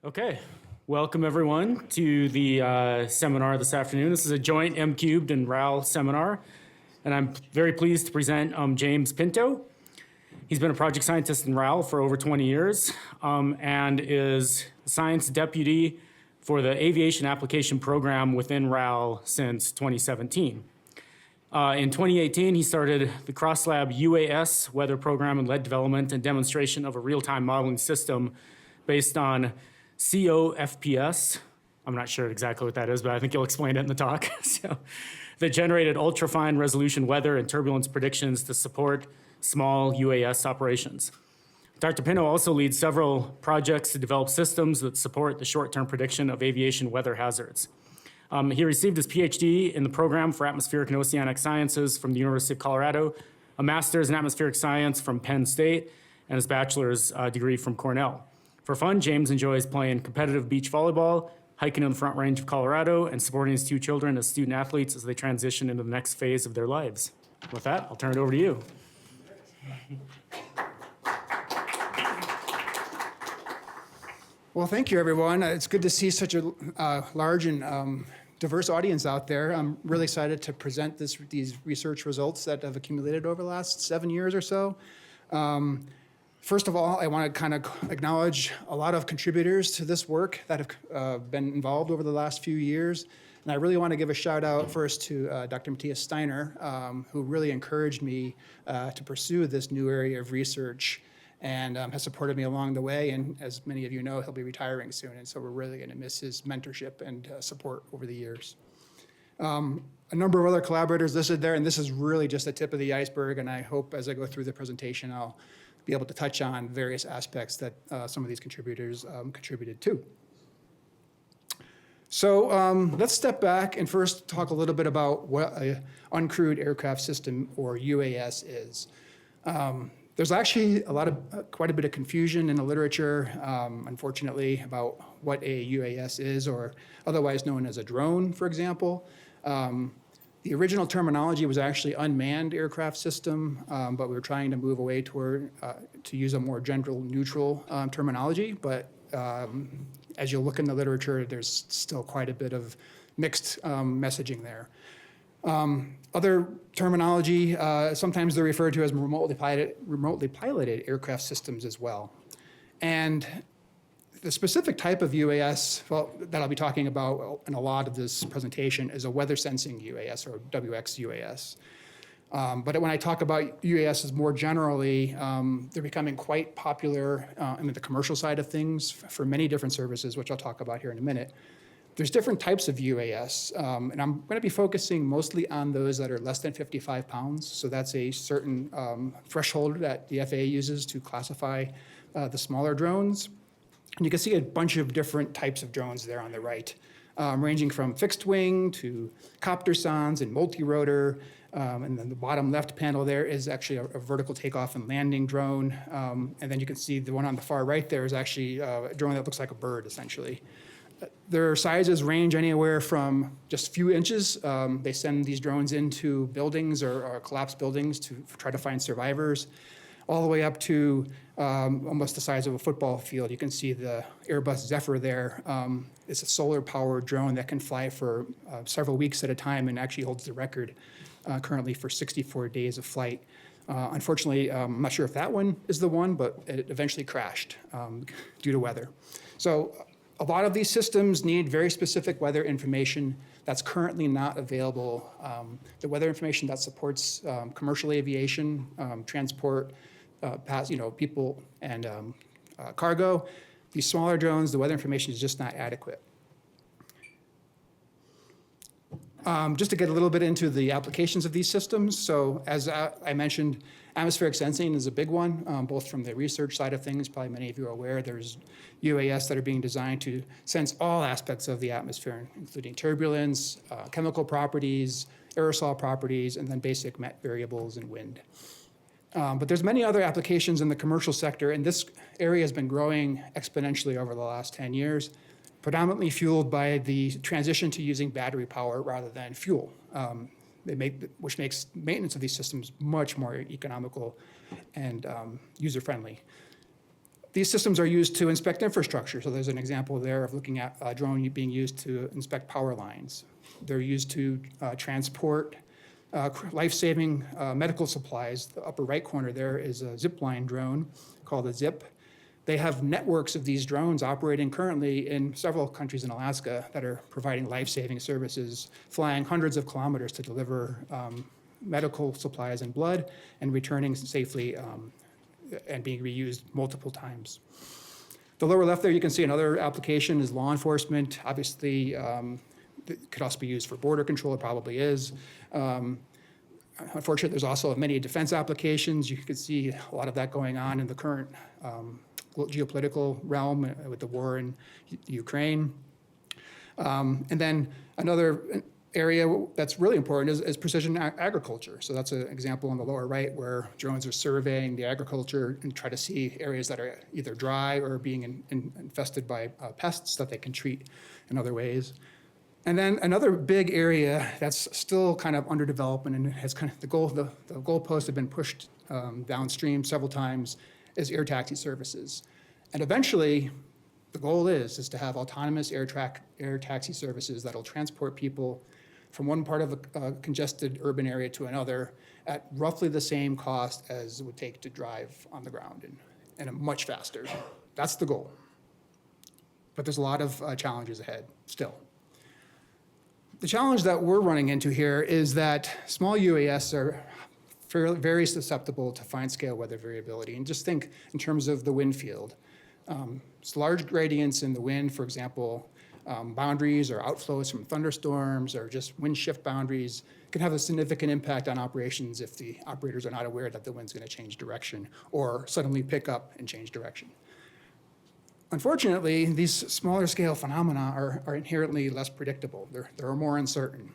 Okay, welcome everyone to the seminar this afternoon. This is a joint M-Cubed and RAL seminar, and I'm very pleased to present James Pinto. He's been a project scientist in RAL for over 20 years and is science deputy for the aviation application program within RAL since 2017. In 2018, he started the cross-lab UAS weather program and led development and demonstration of a real-time modeling system based on COFPS. I'm not sure exactly what that is, but I think you'll explain it in the talk. That generated ultra-fine resolution weather and turbulence predictions to support small UAS operations. Dr. Pinto also leads several projects to develop systems that support the short-term prediction of aviation weather hazards. He received his PhD in the program for atmospheric and oceanic sciences from the University of Colorado, a master's in atmospheric science from Penn State, and his bachelor's degree from Cornell. For fun, James enjoys playing competitive beach volleyball, hiking in the Front Range of Colorado, and supporting his two children as student athletes as they transition into the next phase of their lives. With that, I'll turn it over to you. Well, thank you, everyone. It's good to see such a large and diverse audience out there. I'm really excited to present these research results that have accumulated over the last 7 years or so. First of all, I want to kind of acknowledge a lot of contributors to this work that have been involved over the last few years. And I really want to give a shout out first to Dr. Matthias Steiner, who really encouraged me to pursue this new area of research and has supported me along the way. And as many of you know, he'll be retiring soon. And so we're really going to miss his mentorship and support over the years. A number of other collaborators listed there, and this is really just the tip of the iceberg. And I hope as I go through the presentation, I'll be able to touch on various aspects that some of these contributors contributed to. So let's step back and first talk a little bit about what an uncrewed aircraft system, or UAS, is. There's actually quite a bit of confusion in the literature, unfortunately, about what a UAS is, or otherwise known as a drone, for example. The original terminology was actually unmanned aircraft system, but we were trying to move away toward to use a more gender-neutral terminology. But as you look in the literature, there's still quite a bit of mixed messaging there. Other terminology, sometimes they're referred to as remotely piloted aircraft systems as well. And the specific type of UAS that I'll be talking about in a lot of this presentation is a weather sensing UAS, or WxUAS. But when I talk about UASs more generally, they're becoming quite popular in the commercial side of things for many different services, which I'll talk about here in a minute. There's different types of UAS, and I'm going to be focusing mostly on those that are less than 55 pounds. So that's a certain threshold that the FAA uses to classify the smaller drones. And you can see a bunch of different types of drones there on the right, ranging from fixed wing to copter sans and multi-rotor. And then the bottom left panel there is actually a vertical takeoff and landing drone. And then you can see the one on the far right there is actually a drone that looks like a bird, essentially. Their sizes range anywhere from just a few inches. They send these drones into buildings or collapsed buildings to try to find survivors, all the way up to almost the size of a football field. You can see the Airbus Zephyr there. It's a solar-powered drone that can fly for several weeks at a time and actually holds the record currently for 64 days of flight. Unfortunately, I'm not sure if that one is the one, but it eventually crashed due to weather. So a lot of these systems need very specific weather information that's currently not available. The weather information that supports commercial aviation, transport, people and cargo. These smaller drones, the weather information is just not adequate. Just to get a little bit into the applications of these systems. So as I mentioned, atmospheric sensing is a big one, both from the research side of things. Probably many of you are aware there's UAS that are being designed to sense all aspects of the atmosphere, including turbulence, chemical properties, aerosol properties, and then basic met variables and wind. But there's many other applications in the commercial sector, and this area has been growing exponentially over the last 10 years, predominantly fueled by the transition to using battery power rather than fuel, which makes maintenance of these systems much more economical and user-friendly. These systems are used to inspect infrastructure. So there's an example there of looking at a drone being used to inspect power lines. They're used to transport life-saving medical supplies. The upper right corner there is a zipline drone called a ZIP. They have networks of these drones operating currently in several countries in Alaska that are providing life-saving services, flying hundreds of kilometers to deliver medical supplies and blood and returning safely and being reused multiple times. The lower left there, you can see another application is law enforcement. Obviously, it could also be used for border control, it probably is. Unfortunately, there's also many defense applications. You can see a lot of that going on in the current geopolitical realm with the war in Ukraine. And then another area that's really important is precision agriculture. So that's an example on the lower right where drones are surveying the agriculture and try to see areas that are either dry or being infested by pests that they can treat in other ways. And then another big area that's still kind of under development and has kind of the goalposts have been pushed downstream several times is air taxi services. And eventually, the goal is to have autonomous air taxi services that'll transport people from one part of a congested urban area to another at roughly the same cost as it would take to drive on the ground and much faster. That's the goal. But there's a lot of challenges ahead still. The challenge that we're running into here is that small UAS are very susceptible to fine-scale weather variability. And just think in terms of the wind field. Large gradients in the wind, for example, boundaries or outflows from thunderstorms or just wind shift boundaries can have a significant impact on operations if the operators are not aware that the wind's going to change direction or suddenly pick up and change direction. Unfortunately, these smaller scale phenomena are inherently less predictable. They're more uncertain.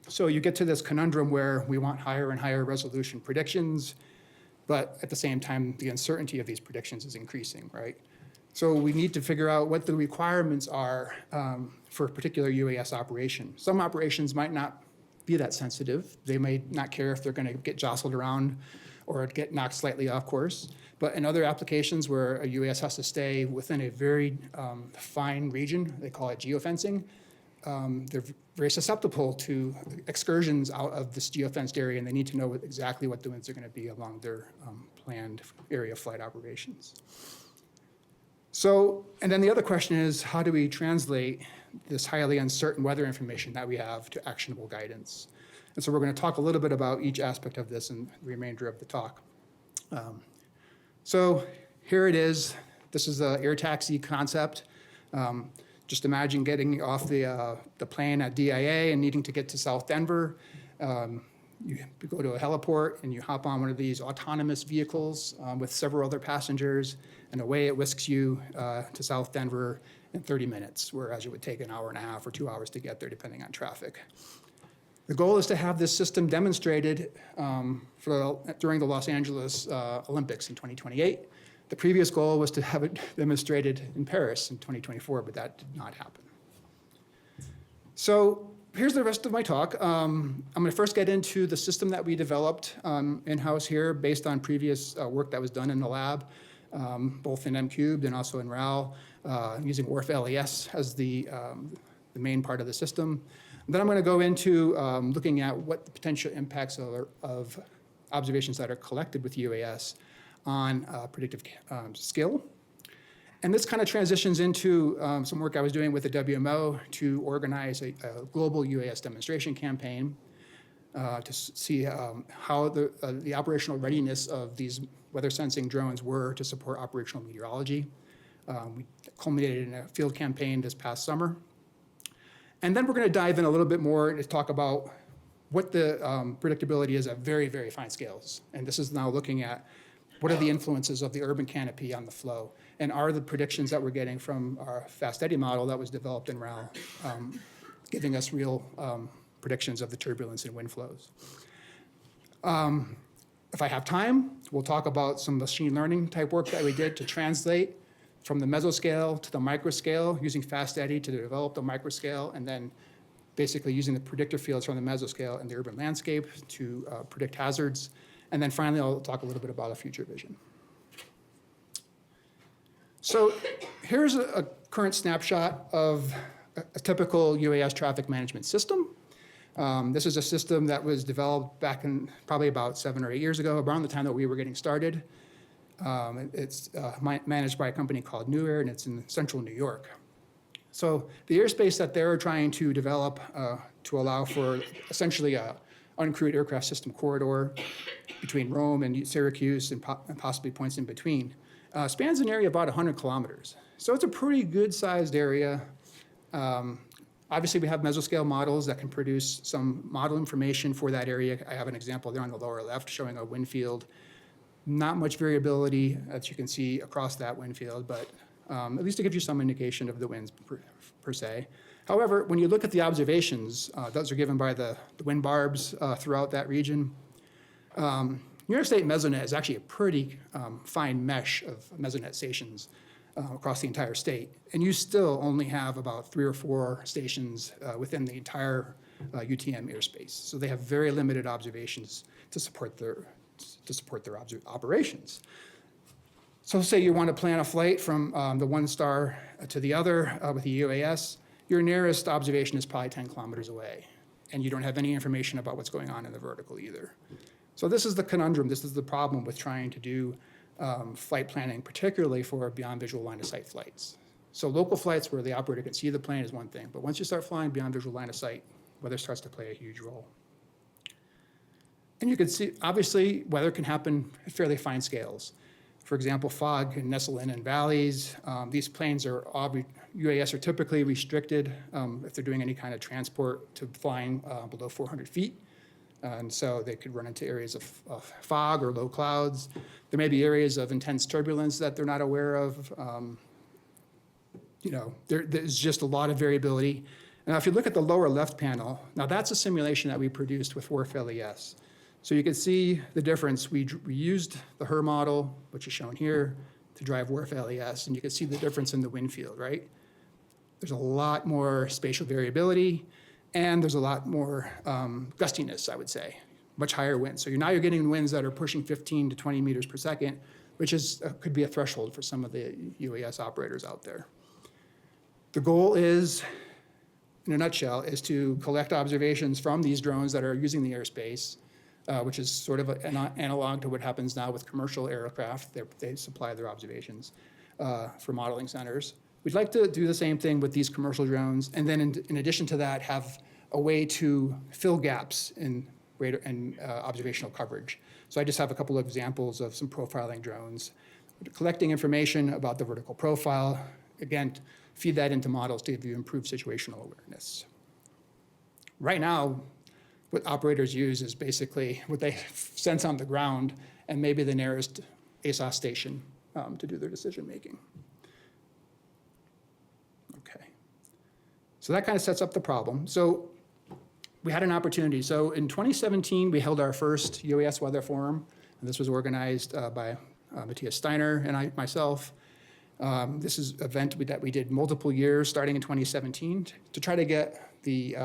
So you get to this conundrum where we want higher and higher resolution predictions, but at the same time, the uncertainty of these predictions is increasing, right? So we need to figure out what the requirements are for a particular UAS operation. Some operations might not be that sensitive. They may not care if they're going to get jostled around or get knocked slightly off course. But in other applications where a UAS has to stay within a very fine region, they call it geofencing, they're very susceptible to excursions out of this geofenced area, and they need to know exactly what the winds are going to be along their planned area of flight operations. So, and then the other question is, how do we translate this highly uncertain weather information that we have to actionable guidance? And so we're going to talk a little bit about each aspect of this in the remainder of the talk. So here it is. This is the air taxi concept. Just imagine getting off the plane at DIA and needing to get to South Denver. You go to a heliport and you hop on one of these autonomous vehicles with several other passengers, and away it whisks you to South Denver in 30 minutes, whereas it would take an hour and a half or 2 hours to get there, depending on traffic. The goal is to have this system demonstrated during the Los Angeles Olympics in 2028. The previous goal was to have it demonstrated in Paris in 2024, but that did not happen. So here's the rest of my talk. I'm going to first get into the system that we developed in-house here based on previous work that was done in the lab, both in Mcubed and also in RAL, using WRF-LES as the main part of the system. Then I'm going to go into looking at what the potential impacts of observations that are collected with UAS on predictive skill. And this kind of transitions into some work I was doing with the WMO to organize a global UAS demonstration campaign to see how the operational readiness of these weather sensing drones were to support operational meteorology. We culminated in a field campaign this past summer. And then we're going to dive in a little bit more to talk about what the predictability is at very, very fine scales. And this is now looking at what are the influences of the urban canopy on the flow, and are the predictions that we're getting from our FastEddy model that was developed in RAL giving us real predictions of the turbulence and wind flows. If I have time, we'll talk about some machine learning type work that we did to translate from the mesoscale to the microscale, using FastEddy to develop the microscale, and then basically using the predictor fields from the mesoscale and the urban landscape to predict hazards. And then finally, I'll talk a little bit about a future vision. So here's a current snapshot of a typical UAS traffic management system. This is a system that was developed back in probably about 7 or 8 years ago, around the time that we were getting started. It's managed by a company called NCAR, and it's in central New York. So the airspace that they're trying to develop to allow for essentially a uncrewed aircraft system corridor between Rome and Syracuse and possibly points in between spans an area about 100 kilometers. So it's a pretty good-sized area. Obviously, we have mesoscale models that can produce some model information for that area. I have an example there on the lower left showing a wind field. Not much variability, as you can see, across that wind field, but at least it gives you some indication of the winds per se. However, when you look at the observations, those are given by the wind barbs throughout that region. New York State Mesonet is actually a pretty fine mesh of Mesonet stations across the entire state. And you still only have about 3 or 4 stations within the entire UTM airspace. So they have very limited observations to support their operations. So say you want to plan a flight from the one star to the other with a UAS, your nearest observation is probably 10 kilometers away. And you don't have any information about what's going on in the vertical either. So this is the conundrum. This is the problem with trying to do flight planning, particularly for beyond visual line of sight flights. So local flights where the operator can see the plane is one thing, but once you start flying beyond visual line of sight, weather starts to play a huge role. And you can see, obviously, weather can happen at fairly fine scales. For example, fog can nestle in valleys. These planes UAS are typically restricted if they're doing any kind of transport to flying below 400 feet. And so they could run into areas of fog or low clouds. There may be areas of intense turbulence that they're not aware of. There's just a lot of variability. Now, if you look at the lower left panel, now that's a simulation that we produced with WRF-LES. So you can see the difference. We used the HER model, which is shown here, to drive WRF-LES, and you can see the difference in the wind field, right? There's a lot more spatial variability, and there's a lot more gustiness, I would say, much higher winds. So now you're getting winds that are pushing 15 to 20 meters per second, which could be a threshold for some of the UAS operators out there. The goal is, in a nutshell, is to collect observations from these drones that are using the airspace, which is sort of an analog to what happens now with commercial aircraft. They supply their observations for modeling centers. We'd like to do the same thing with these commercial drones, and then in addition to that, have a way to fill gaps in radar and observational coverage. So I just have a couple of examples of some profiling drones, collecting information about the vertical profile, again, feed that into models to give you improved situational awareness. Right now, what operators use is basically what they sense on the ground and maybe the nearest ASOS station to do their decision making. Okay. So that kind of sets up the problem. So we had an opportunity. So in 2017, we held our first UAS Weather Forum, and this was organized by Matthias Steiner and myself. This is an event that we did multiple years, starting in 2017, to try to get the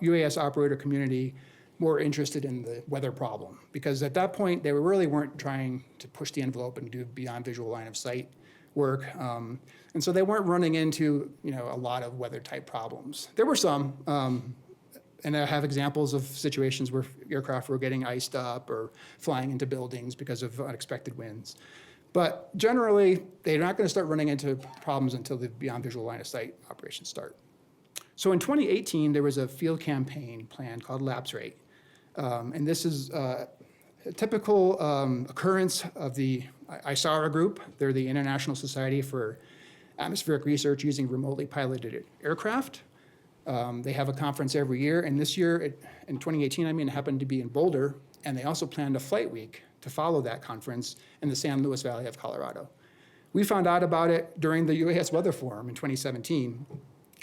UAS operator community more interested in the weather problem. Because at that point, they really weren't trying to push the envelope and do beyond visual line of sight work. And so they weren't running into a lot of weather type problems. There were some, and I have examples of situations where aircraft were getting iced up or flying into buildings because of unexpected winds. But generally, they're not going to start running into problems until the beyond visual line of sight operations start. So in 2018, there was a field campaign plan called Lapse Rate. And this is a typical occurrence of the ISARA group. They're the International Society for Atmospheric Research Using Remotely Piloted Aircraft. They have a conference every year, and this year, in 2018, it happened to be in Boulder, and they also planned a flight week to follow that conference in the San Luis Valley of Colorado. We found out about it during the UAS Weather Forum in 2017,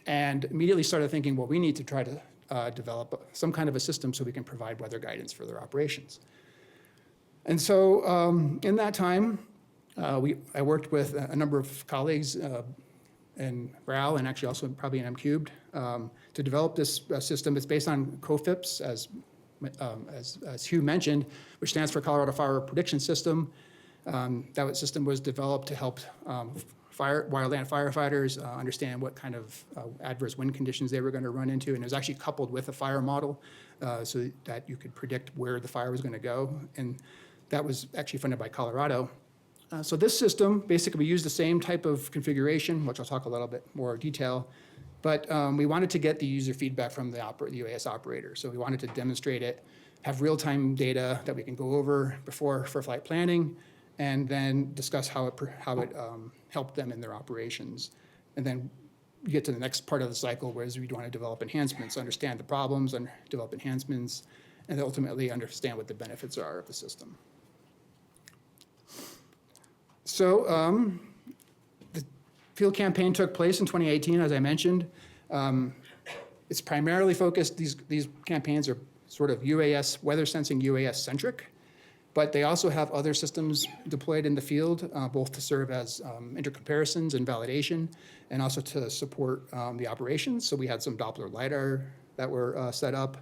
and immediately started thinking, well, we need to try to develop some kind of a system so we can provide weather guidance for their operations. And so in that time, I worked with a number of colleagues in RAL and actually also probably in MCubed to develop this system. It's based on COFIPS, as Hugh mentioned, which stands for Colorado Fire Prediction System. That system was developed to help wildland firefighters understand what kind of adverse wind conditions they were going to run into. And it was actually coupled with a fire model so that you could predict where the fire was going to go. And that was actually funded by Colorado. So this system, basically we used the same type of configuration, which I'll talk a little bit more detail, but we wanted to get the user feedback from the UAS operator. So we wanted to demonstrate it, have real-time data that we can go over for flight planning, and then discuss how it helped them in their operations. And then you get to the next part of the cycle, whereas we want to develop enhancements, understand the problems, and develop enhancements, and ultimately understand what the benefits are of the system. So the field campaign took place in 2018, as I mentioned. It's primarily focused, these campaigns are sort of UAS, weather sensing UAS centric, but they also have other systems deployed in the field, both to serve as intercomparisons and validation, and also to support the operations. So we had some Doppler LiDAR that were set up.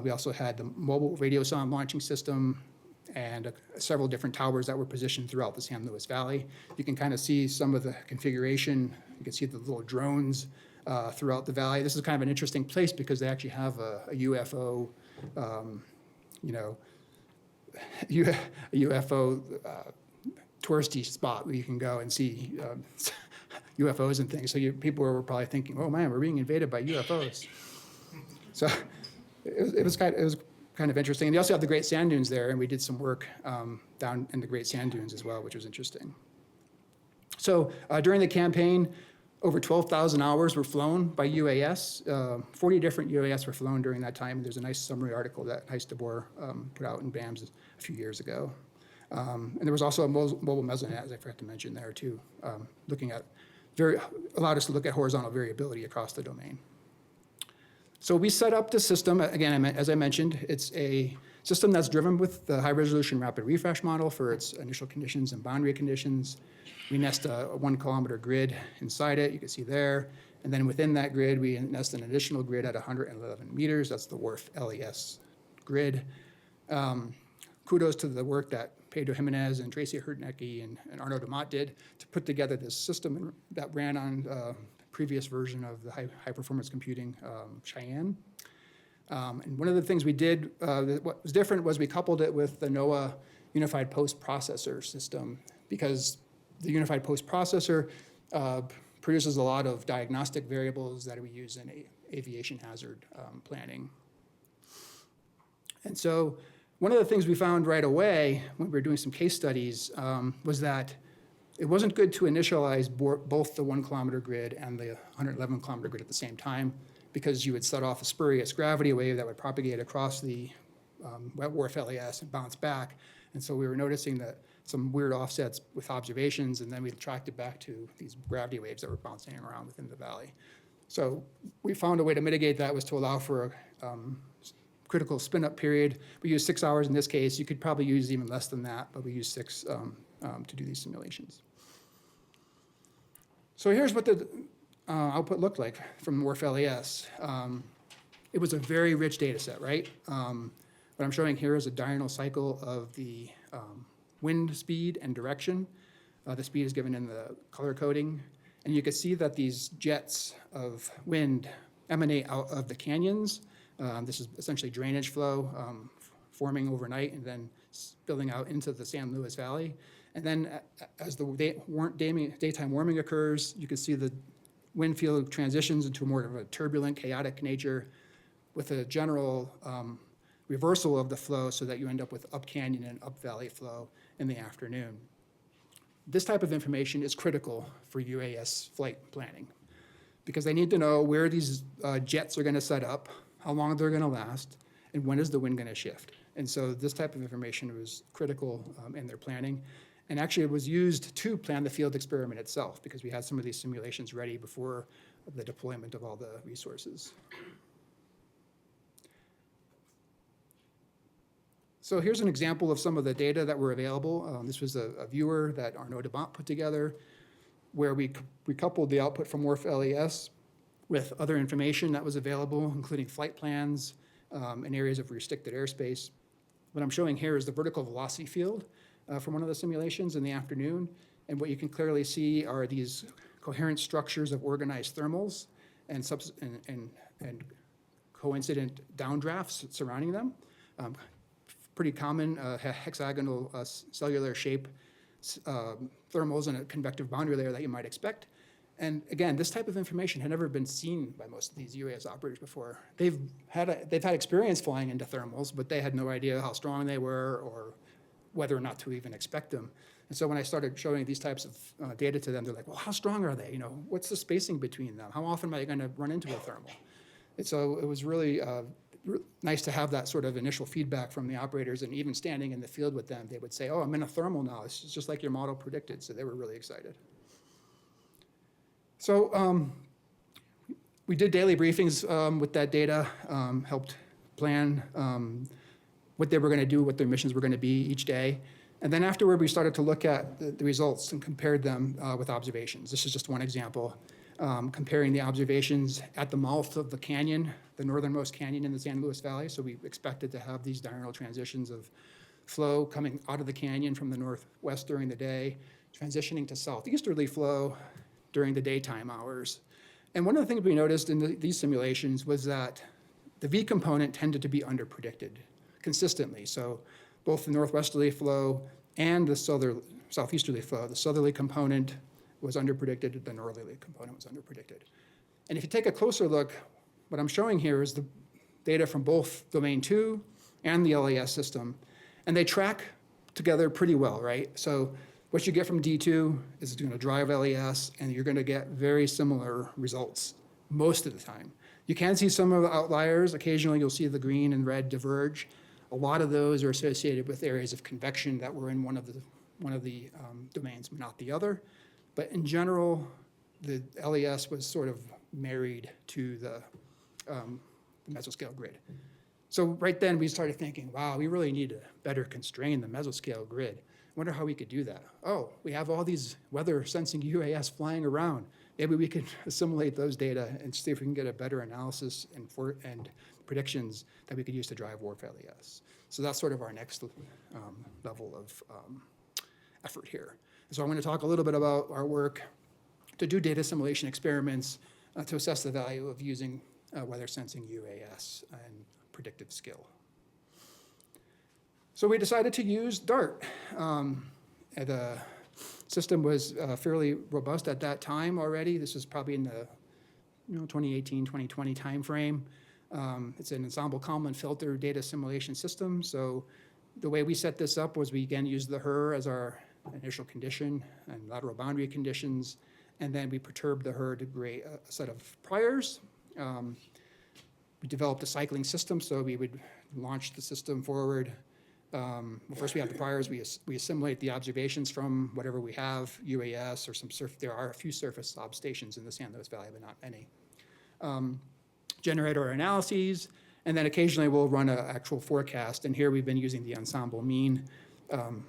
We also had the mobile radio sound launching system and several different towers that were positioned throughout the San Luis Valley. You can kind of see some of the configuration. You can see the little drones throughout the valley. This is kind of an interesting place because they actually have a UFO, a UFO touristy spot where you can go and see UFOs and things. So people were probably thinking, "Oh man, we're being invaded by UFOs." So it was kind of interesting. And they also have the Great Sand Dunes there, and we did some work down in the Great Sand Dunes as well, which was interesting. So during the campaign, over 12,000 hours were flown by UAS. 40 different UAS were flown during that time. There's a nice summary article that Heist de Boer put out in BAMS a few years ago. And there was also a mobile mesonet, as I forgot to mention there too, allowed us to look at horizontal variability across the domain. So we set up the system, again, as I mentioned, it's a system that's driven with the high-resolution rapid refresh model for its initial conditions and boundary conditions. We nest a 1 kilometer grid inside it, you can see there. And then within that grid, we nest an additional grid at 111 meters. That's the WRF-LES grid. Kudos to the work that Pedro Jimenez and Tracy Hurtnecke and Arnaud Demott did to put together this system that ran on previous version of the high performance computing Cheyenne. And one of the things we did, what was different was we coupled it with the NOAA Unified Post Processor system, because the Unified Post Processor produces a lot of diagnostic variables that we use in aviation hazard planning. And so one of the things we found right away when we were doing some case studies was that it wasn't good to initialize both the 1 kilometer grid and the 111 kilometer grid at the same time, because you would set off a spurious gravity wave that would propagate across the WRF-LES and bounce back. And so we were noticing that some weird offsets with observations, and then we tracked it back to these gravity waves that were bouncing around within the valley. So we found a way to mitigate that was to allow for a critical spin-up period. We used 6 hours in this case. You could probably use even less than that, but we used 6 to do these simulations. So here's what the output looked like from WRF-LES. It was a very rich data set, right? What I'm showing here is a diurnal cycle of the wind speed and direction. The speed is given in the color coding. And you can see that these jets of wind emanate out of the canyons. This is essentially drainage flow forming overnight and then spilling out into the San Luis Valley. And then as the daytime warming occurs, you can see the wind field transitions into more of a turbulent, chaotic nature with a general reversal of the flow so that you end up with up canyon and up valley flow in the afternoon. This type of information is critical for UAS flight planning because they need to know where these jets are going to set up, how long they're going to last, and when is the wind going to shift. And so this type of information was critical in their planning. And actually it was used to plan the field experiment itself because we had some of these simulations ready before the deployment of all the resources. So here's an example of some of the data that were available. This was a viewer that Arnaud Demott put together where we coupled the output from WRF-LES with other information that was available, including flight plans in areas of restricted airspace. What I'm showing here is the vertical velocity field from one of the simulations in the afternoon. And what you can clearly see are these coherent structures of organized thermals and coincident downdrafts surrounding them. Pretty common hexagonal cellular shape thermals and a convective boundary layer that you might expect. And again, this type of information had never been seen by most of these UAS operators before. They've had experience flying into thermals, but they had no idea how strong they were or whether or not to even expect them. And so when I started showing these types of data to them, they're like, well, how strong are they? What's the spacing between them? How often am I going to run into a thermal? And so it was really nice to have that sort of initial feedback from the operators, and even standing in the field with them, they would say, oh, I'm in a thermal now. It's just like your model predicted. So they were really excited. So we did daily briefings with that data, helped plan what they were going to do, what their missions were going to be each day. And then afterward, we started to look at the results and compared them with observations. This is just one example, comparing the observations at the mouth of the canyon, the northernmost canyon in the San Luis Valley. So we expected to have these diurnal transitions of flow coming out of the canyon from the northwest during the day, transitioning to southeasterly flow during the daytime hours. And one of the things we noticed in these simulations was that the V component tended to be underpredicted consistently. So both the northwesterly flow and the southeasterly flow, the southerly component was underpredicted, the northerly component was underpredicted. And if you take a closer look, what I'm showing here is the data from both Domain 2 and the LES system, and they track together pretty well, right? So what you get from D2 is going to drive LES, and you're going to get very similar results most of the time. You can see some of the outliers. Occasionally, you'll see the green and red diverge. A lot of those are associated with areas of convection that were in one of the domains, but not the other. But in general, the LES was sort of married to the mesoscale grid. So right then, we started thinking, wow, we really need to better constrain the mesoscale grid. Wonder how we could do that. Oh, we have all these weather sensing UAS flying around. Maybe we could assimilate those data and see if we can get a better analysis and predictions that we could use to drive WRF-LES. So that's sort of our next level of effort here. So I want to talk a little bit about our work to do data assimilation experiments to assess the value of using weather sensing UAS and predictive skill. So we decided to use DART. The system was fairly robust at that time already. This was probably in the 2018, 2020 timeframe. It's an ensemble Kalman filter data assimilation system. So the way we set this up was we again used the HER as our initial condition and lateral boundary conditions, and then we perturbed the HER to create a set of priors. We developed a cycling system, so we would launch the system forward. Well, first we have the priors, we assimilate the observations from whatever we have, UAS or there are a few surface ob stations in the San Luis Valley, but not many. Generate our analyses, and then occasionally we'll run an actual forecast, and here we've been using the ensemble mean.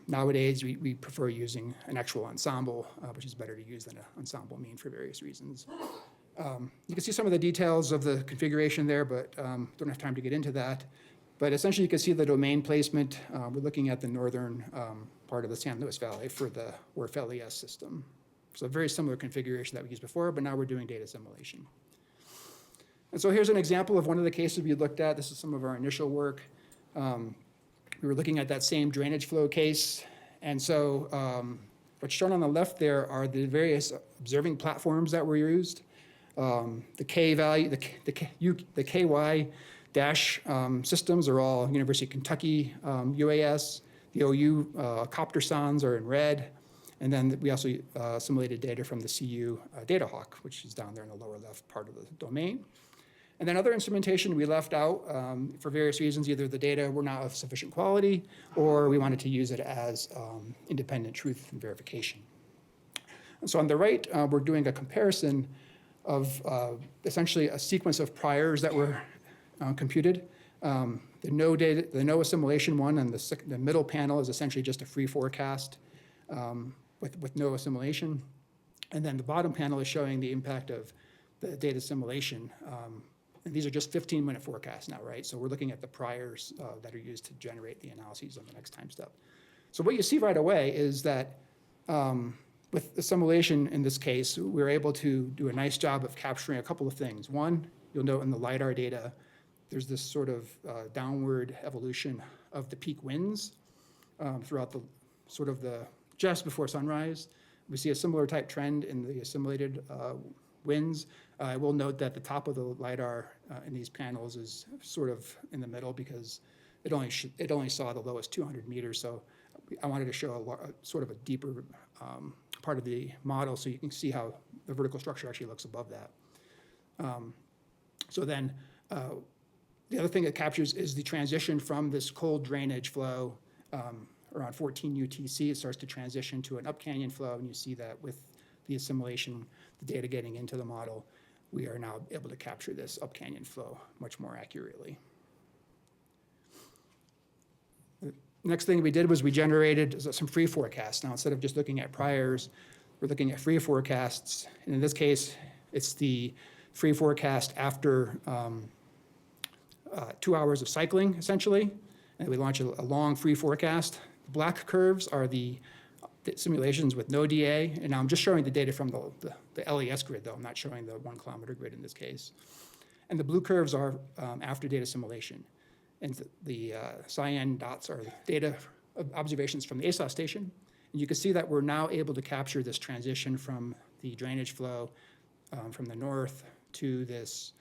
Nowadays, we prefer using an actual ensemble, which is better to use than an ensemble mean for various reasons. You can see some of the details of the configuration there, but don't have time to get into that. But essentially, you can see the domain placement. We're looking at the northern part of the San Luis Valley for the WRF-LES system. So a very similar configuration that we used before, but now we're doing data assimilation. And so here's an example of one of the cases we looked at. This is some of our initial work. We were looking at that same drainage flow case. And so what's shown on the left there are the various observing platforms that were used. The K value, the KY dash systems are all University of Kentucky UAS. The OU copter sons are in red. And then we also assimilated data from the CU Datahawk, which is down there in the lower left part of the domain. And then other instrumentation we left out for various reasons. Either the data were not of sufficient quality, or we wanted to use it as independent truth and verification. And so on the right, we're doing a comparison of essentially a sequence of priors that were computed. The no assimilation one and the middle panel is essentially just a free forecast with no assimilation. And then the bottom panel is showing the impact of the data assimilation. And these are just 15-minute forecasts now, right? So we're looking at the priors that are used to generate the analyses on the next time step. So what you see right away is that with assimilation in this case, we were able to do a nice job of capturing a couple of things. One, you'll note in the LiDAR data, there's this sort of downward evolution of the peak winds throughout just before sunrise. We see a similar type trend in the assimilated winds. I will note that the top of the LiDAR in these panels is sort of in the middle because it only saw the lowest 200 meters. So I wanted to show sort of a deeper part of the model so you can see how the vertical structure actually looks above that. So then the other thing it captures is the transition from this cold drainage flow around 14 UTC. It starts to transition to an up canyon flow, and you see that with the assimilation, the data getting into the model, we are now able to capture this up canyon flow much more accurately. The next thing we did was we generated some free forecasts. Now, instead of just looking at priors, we're looking at free forecasts. And in this case, it's the free forecast after 2 hours of cycling, essentially. And we launch a long free forecast. The black curves are the simulations with no DA. And now I'm just showing the data from the LES grid, though. I'm not showing the 1 kilometer grid in this case. And the blue curves are after data simulation. And the cyan dots are data observations from the ASOS station. And you can see that we're now able to capture this transition from the drainage flow from the north to this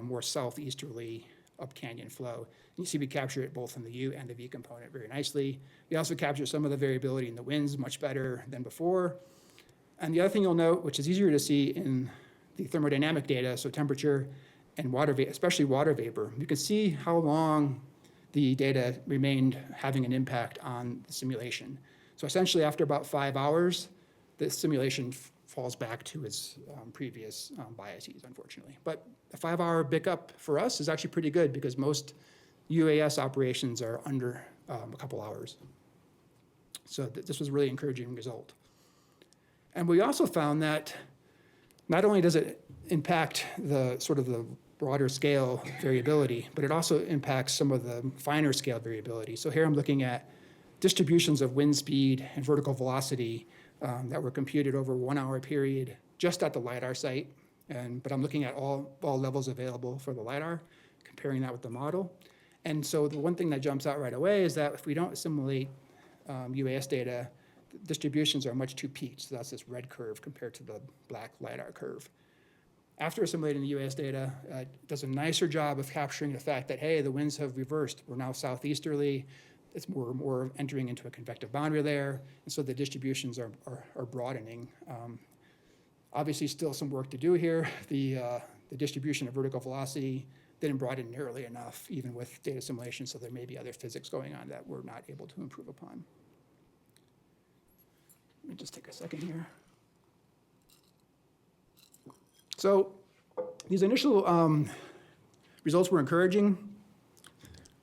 more southeasterly up canyon flow. And you see we capture it both in the U and the V component very nicely. We also capture some of the variability in the winds much better than before. And the other thing you'll note, which is easier to see in the thermodynamic data, so temperature and water, especially water vapor, you can see how long the data remained having an impact on the simulation. So essentially after about 5 hours, the simulation falls back to its previous biases, unfortunately. But a 5-hour pickup for us is actually pretty good because most UAS operations are under a couple hours. So this was a really encouraging result. And we also found that not only does it impact the sort of the broader scale variability, but it also impacts some of the finer scale variability. So here I'm looking at distributions of wind speed and vertical velocity that were computed over a 1 hour period just at the LiDAR site. But I'm looking at all levels available for the LiDAR, comparing that with the model. And so the one thing that jumps out right away is that if we don't assimilate UAS data, the distributions are much too peaked. So that's this red curve compared to the black LiDAR curve. After assimilating the UAS data, it does a nicer job of capturing the fact that, hey, the winds have reversed. We're now southeasterly. It's more entering into a convective boundary layer. And so the distributions are broadening. Obviously, still some work to do here. The distribution of vertical velocity didn't broaden nearly enough, even with data simulation, so there may be other physics going on that we're not able to improve upon. Let me just take a second here. So these initial results were encouraging.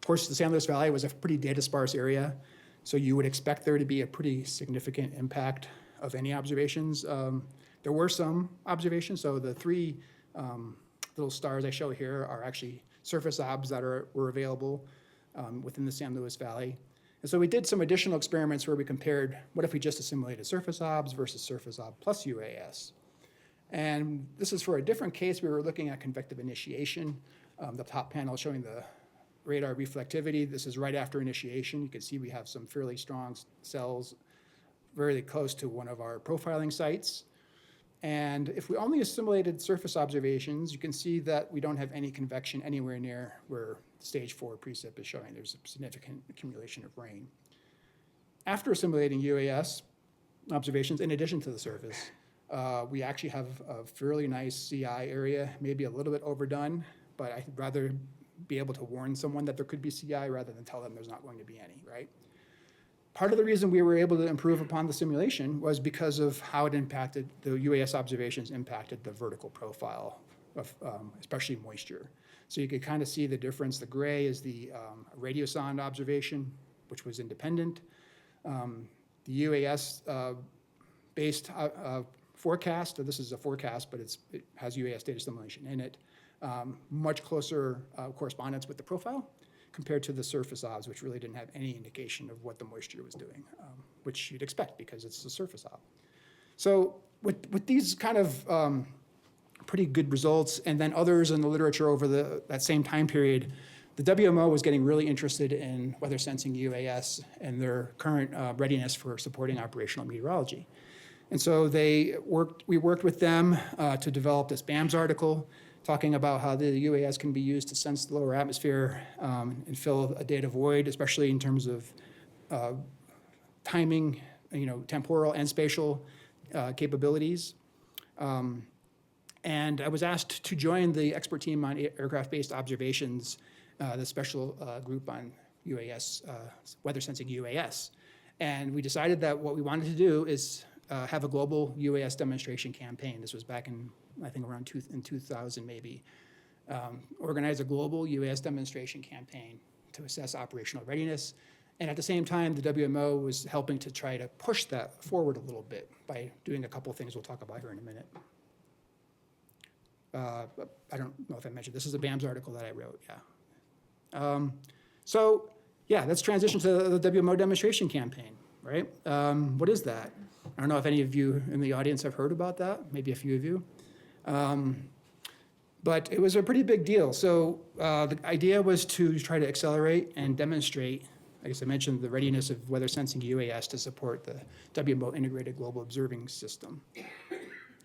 Of course, the San Luis Valley was a pretty data sparse area, so you would expect there to be a pretty significant impact of any observations. There were some observations, so the 3 little stars I show here are actually surface obs that were available within the San Luis Valley. And so we did some additional experiments where we compared what if we just assimilated surface obs versus surface ob plus UAS. And this is for a different case. We were looking at convective initiation. The top panel showing the radar reflectivity. This is right after initiation. You can see we have some fairly strong cells very close to one of our profiling sites. And if we only assimilated surface observations, you can see that we don't have any convection anywhere near where stage 4 precip is showing. There's a significant accumulation of rain. After assimilating UAS observations, in addition to the surface, we actually have a fairly nice CI area, maybe a little bit overdone, but I'd rather be able to warn someone that there could be CI rather than tell them there's not going to be any, right? Part of the reason we were able to improve upon the simulation was because of how it impacted, the UAS observations impacted the vertical profile of especially moisture. So you could kind of see the difference. The gray is the radiosonde observation, which was independent. The UAS based forecast, this is a forecast, but it has UAS data simulation in it, much closer correspondence with the profile compared to the surface obs, which really didn't have any indication of what the moisture was doing, which you'd expect because it's a surface ob. So with these kind of pretty good results, and then others in the literature over that same time period, the WMO was getting really interested in weather sensing UAS and their current readiness for supporting operational meteorology. And so we worked with them to develop this BAMS article talking about how the UAS can be used to sense the lower atmosphere and fill a data void, especially in terms of timing, temporal and spatial capabilities. And I was asked to join the expert team on aircraft-based observations, the special group on UAS, weather sensing UAS. And we decided that what we wanted to do is have a global UAS demonstration campaign. This was back in, I think, around in 2000 maybe. Organize a global UAS demonstration campaign to assess operational readiness. And at the same time, the WMO was helping to try to push that forward a little bit by doing a couple of things we'll talk about here in a minute. I don't know if I mentioned, this is a BAMS article that I wrote, yeah. So yeah, let's transition to the WMO demonstration campaign, right? What is that? I don't know if any of you in the audience have heard about that, maybe a few of you. But it was a pretty big deal. So the idea was to try to accelerate and demonstrate, I guess I mentioned the readiness of weather sensing UAS to support the WMO integrated global observing system.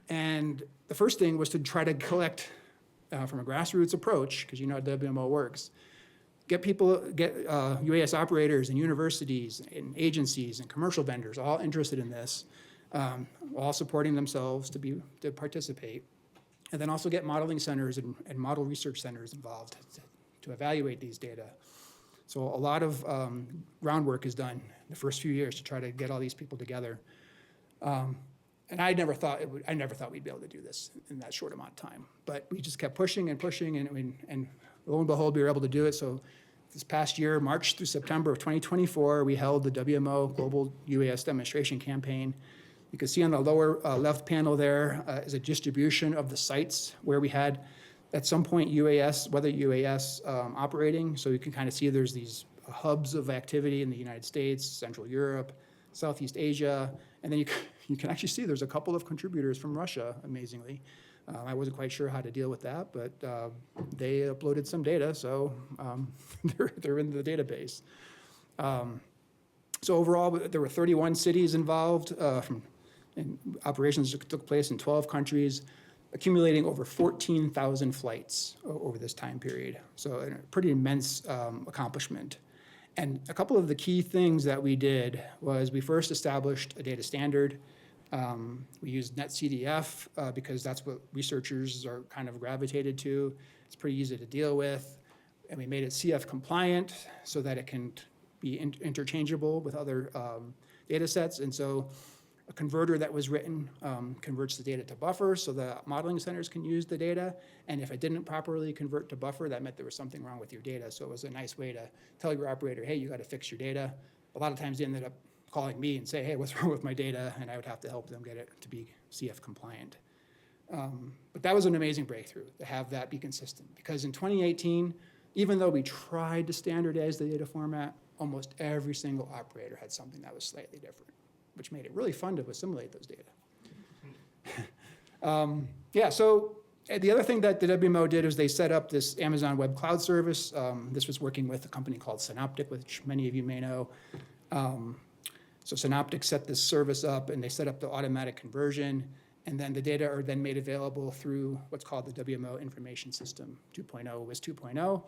And the first thing was to try to collect from a grassroots approach, because you know how WMO works, get UAS operators and universities and agencies and commercial vendors all interested in this, all supporting themselves to participate. And then also get modeling centers and model research centers involved to evaluate these data. So a lot of groundwork is done in the first few years to try to get all these people together. And I never thought we'd be able to do this in that short amount of time. But we just kept pushing and pushing, and lo and behold, we were able to do it. So this past year, March through September of 2024, we held the WMO Global UAS Demonstration Campaign. You can see on the lower left panel there is a distribution of the sites where we had, at some point, weather UAS operating. So you can kind of see there's these hubs of activity in the United States, Central Europe, Southeast Asia, and then you can actually see there's a couple of contributors from Russia, amazingly. I wasn't quite sure how to deal with that, but they uploaded some data, so they're in the database. So overall, there were 31 cities involved, and operations took place in 12 countries, accumulating over 14,000 flights over this time period. So a pretty immense accomplishment. And a couple of the key things that we did was we first established a data standard. We used NetCDF because that's what researchers are kind of gravitated to. It's pretty easy to deal with. And we made it CF compliant so that it can be interchangeable with other data sets. And so a converter that was written converts the data to buffer so the modeling centers can use the data. And if it didn't properly convert to buffer, that meant there was something wrong with your data. So it was a nice way to tell your operator, hey, you got to fix your data. A lot of times they ended up calling me and say, hey, what's wrong with my data? And I would have to help them get it to be CF compliant. But that was an amazing breakthrough to have that be consistent. Because in 2018, even though we tried to standardize the data format, almost every single operator had something that was slightly different, which made it really fun to assimilate those data. So the other thing that the WMO did is they set up this Amazon Web Cloud Service. This was working with a company called Synoptic, which many of you may know. So Synoptic set this service up, and they set up the automatic conversion, and then the data are then made available through what's called the WMO Information System 2.0, WxUAS 2.0.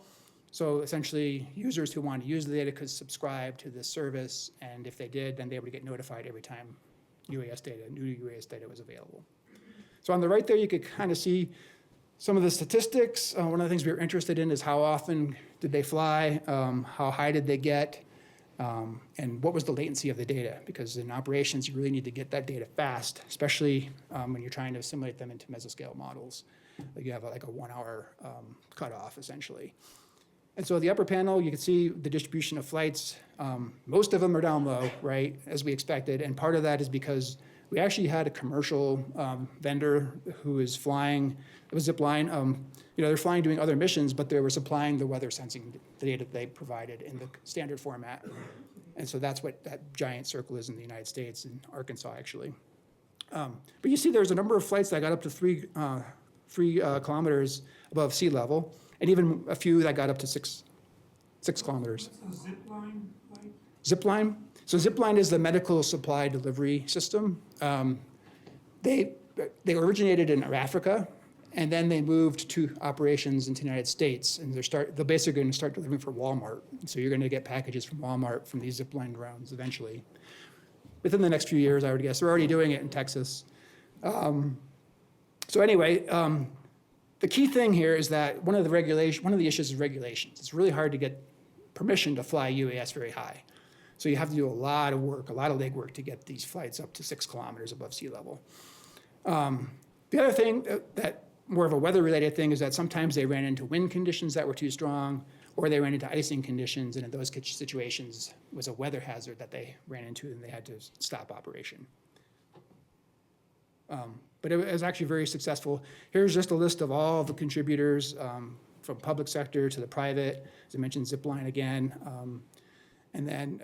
So essentially, users who want to use the data could subscribe to this service, and if they did, then they would get notified every time new UAS data was available. So on the right there, you could kind of see some of the statistics. One of the things we were interested in is how often did they fly, how high did they get, and what was the latency of the data? Because in operations, you really need to get that data fast, especially when you're trying to assimilate them into mesoscale models. Like you have like a 1 hour cutoff, essentially. And so the upper panel, you can see the distribution of flights. Most of them are down low, right, as we expected. And part of that is because we actually had a commercial vendor who is flying, it was Zipline. They're flying doing other missions, but they were supplying the weather sensing data they provided in the standard format. And so that's what that giant circle is in the United States, in Arkansas, actually. But you see there's a number of flights that got up to 3 kilometers above sea level, and even a few that got up to 6 kilometers. What's the zip line like? Zipline. So Zipline is the medical supply delivery system. They originated in Africa, and then they moved to operations into the United States, and they're basically going to start delivering for Walmart. So you're going to get packages from Walmart from these Zipline drones eventually. Within the next few years, I would guess. They're already doing it in Texas. So anyway, the key thing here is that one of the issues is regulations. It's really hard to get permission to fly UAS very high. So you have to do a lot of work, a lot of legwork to get these flights up to 6 kilometers above sea level. The other thing that more of a weather-related thing is that sometimes they ran into wind conditions that were too strong, or they ran into icing conditions, and in those situations it was a weather hazard that they ran into, and they had to stop operation. But it was actually very successful. Here's just a list of all the contributors from public sector to the private. As I mentioned, Zipline again. And then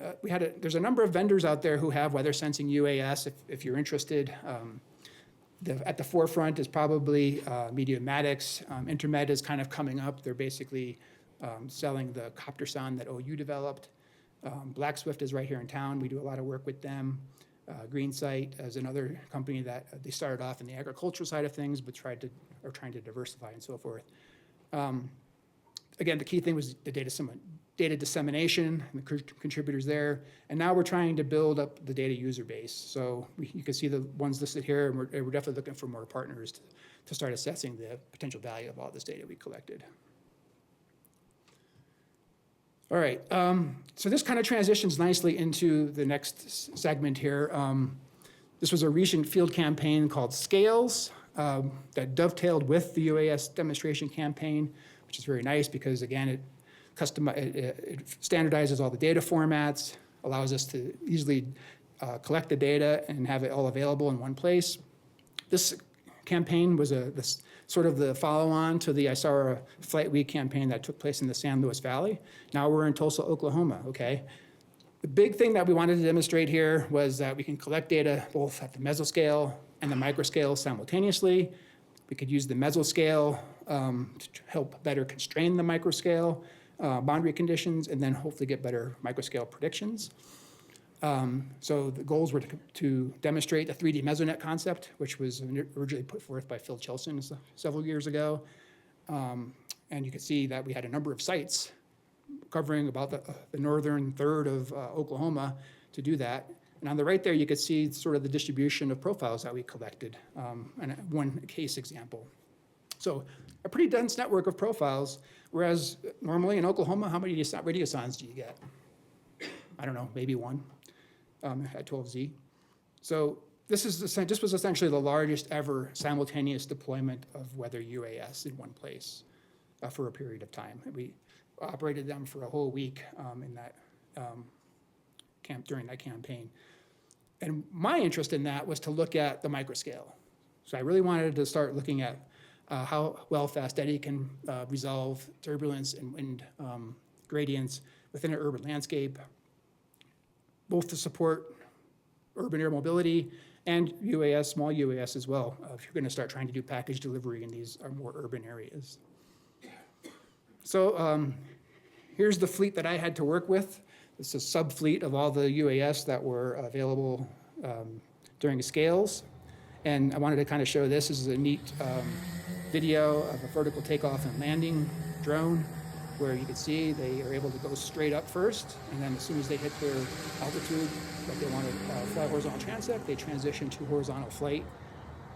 there's a number of vendors out there who have weather sensing UAS if you're interested. At the forefront is probably Mediamatics. Intermed is kind of coming up. They're basically selling the copter sound that OU developed. Black Swift is right here in town. We do a lot of work with them. GreenSight is another company that they started off in the agricultural side of things, but are trying to diversify and so forth. Again, the key thing was the data dissemination and the contributors there. And now we're trying to build up the data user base. So you can see the ones listed here, and we're definitely looking for more partners to start assessing the potential value of all this data we collected. All right, so this kind of transitions nicely into the next segment here. This was a recent field campaign called Scales that dovetailed with the UAS demonstration campaign, which is very nice because, again, it standardizes all the data formats, allows us to easily collect the data and have it all available in one place. This campaign was sort of the follow-on to the ISARA Flight Week campaign that took place in the San Luis Valley. Now we're in Tulsa, Oklahoma, okay? The big thing that we wanted to demonstrate here was that we can collect data both at the mesoscale and the microscale simultaneously. We could use the mesoscale to help better constrain the microscale boundary conditions, and then hopefully get better microscale predictions. So the goals were to demonstrate the 3D mesonet concept, which was originally put forth by Phil Chilson several years ago. And you can see that we had a number of sites covering about the northern third of Oklahoma to do that. And on the right there, you can see sort of the distribution of profiles that we collected, and one case example. So a pretty dense network of profiles, whereas normally in Oklahoma, how many radiosondes do you get? I don't know, maybe one at 12Z. So this was essentially the largest ever simultaneous deployment of weather UAS in one place for a period of time. We operated them for a whole week in that during that campaign. And my interest in that was to look at the microscale. So I really wanted to start looking at how well FastEddy can resolve turbulence and wind gradients within an urban landscape, both to support urban air mobility and UAS, small UAS as well, if you're going to start trying to do package delivery in these more urban areas. So here's the fleet that I had to work with. This is a sub-fleet of all the UAS that were available during Scales. And I wanted to kind of show this. This is a neat video of a vertical takeoff and landing drone where you can see they are able to go straight up first, and then as soon as they hit their altitude that they want to fly horizontal transect, they transition to horizontal flight.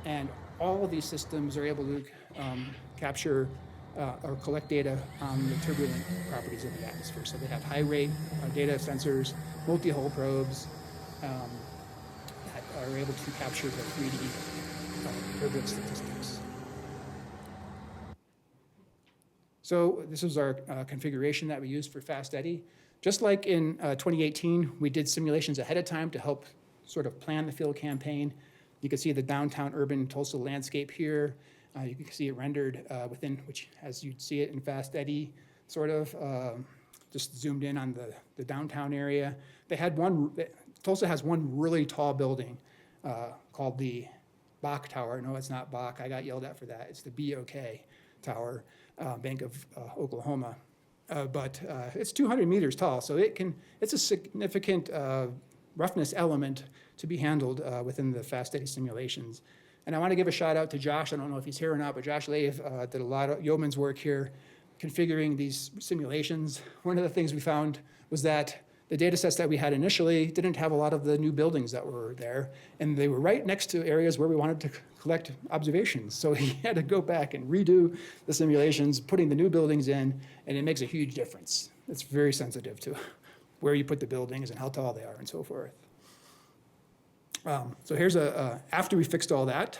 And all of these systems are able to capture or collect data on the turbulent properties of the atmosphere. So they have high rate data sensors, multi-hole probes that are able to capture the 3D turbulence statistics. So this is our configuration that we used for FastEddy. Just like in 2018, we did simulations ahead of time to help sort of plan the field campaign. You can see the downtown urban Tulsa landscape here. You can see it rendered within, which as you'd see it in FastEddy, sort of just zoomed in on the downtown area. They had Tulsa has one really tall building called the Bach Tower. No, it's not Bach. I got yelled at for that. It's the BOK Tower, Bank of Oklahoma. But it's 200 meters tall, so it's a significant roughness element to be handled within the FastEddy simulations. And I want to give a shout out to Josh. I don't know if he's here or not, but Josh Lave did a lot of yeoman's work here configuring these simulations. One of the things we found was that the data sets that we had initially didn't have a lot of the new buildings that were there, and they were right next to areas where we wanted to collect observations. So he had to go back and redo the simulations, putting the new buildings in, and it makes a huge difference. It's very sensitive to where you put the buildings and how tall they are and so forth. So here's after we fixed all that,